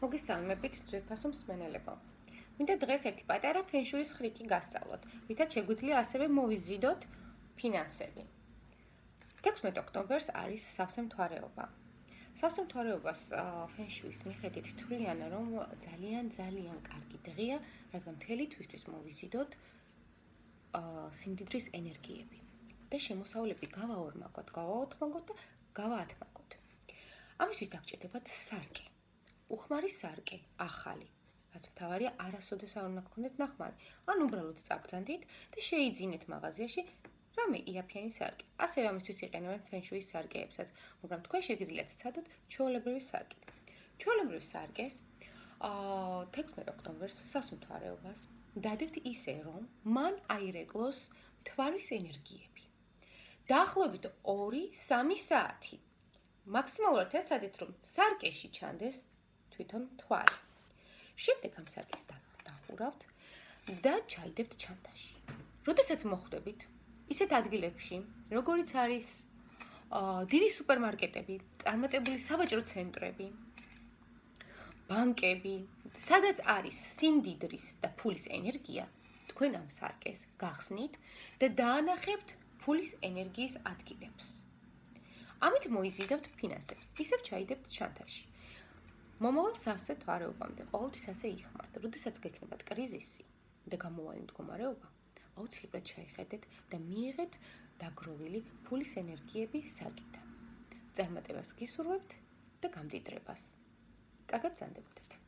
მოგესალმებით ძვირფასო მსმენელებო. მინდა დღეს ერთი პატარა ფენშუის ხრიკი გასწავლოთ, რითაც შეგვიძლია ასევე მოვიზიდოთ ფინანსები. 16 ოქტომბერს არის სავსე მთვარეობა. სავსე მთვარეობას ფენშუის მიხედვით თვლიან, რომ ძალიან კარგი დღეა, რადგან მთელი თვისთვის მოვიზიდოთ სიმდიდრის ენერგიები და შემოსავლები გავაორმაგოთ, გავაოთხმაგოთ და გავაათმაგოთ. ამისთვის დაგჭირდებათ სარკე. უხმარი სარკე, ახალი, რაც მთავარია, არასოდეს არ უნდა გქონდეთ ნახმარი, ან უბრალოდ წაბრძანდით და შეიძინეთ მაღაზიაში რამე იაფიანი სარკე. ასევე ამისთვის იყენებენ ფენშუის სარკეებსაც, მაგრამ თქვენ შეგიძლიათ სცადოთ ჩვეულებრივი სარკე. ჩვეულებრივ სარკეს 16 ოქტომბერს სავსე მთვარეობას დადებთ ისე, რომ მან აირეკლოს მთვარის ენერგიები. დაახლოებით 2-3 საათი. მაქსიმალურად ეცადეთ, რომ სარკეში ჩანდეს თვითონ მთვარე. შემდეგ ამ სარკეს დახურავთ და ჩაიდებთ ჩანთაში. როდესაც მოხვდებით ისეთ ადგილებში, როგორიც არის დიდი სუპერმარკეტები, წარმატებული სავაჭრო ცენტრები, ბანკები, სადაც არის სიმდიდრის და ფულის ენერგია, თქვენ ამ სარკეს გახსნით და დაანახებთ ფულის ენერგიის ადგილებს. ამით მოიზიდავთ ფინანსებს, ისევ ჩაიდებთ ჩანთაში. მომავალ სავსე მთვარეობამდე ყოველთვის ასე იხმართ. როდესაც გექნებათ კრიზისი და გამოვალ მდგომარეობა, აუცილებლად ჩაიხედეთ და მიიღეთ დაგროვილი ფულის ენერგიები სარკიდან. წარმატებას გისურვებთ და გამდიდრებას. კარგად ბრძანდებოდეთ.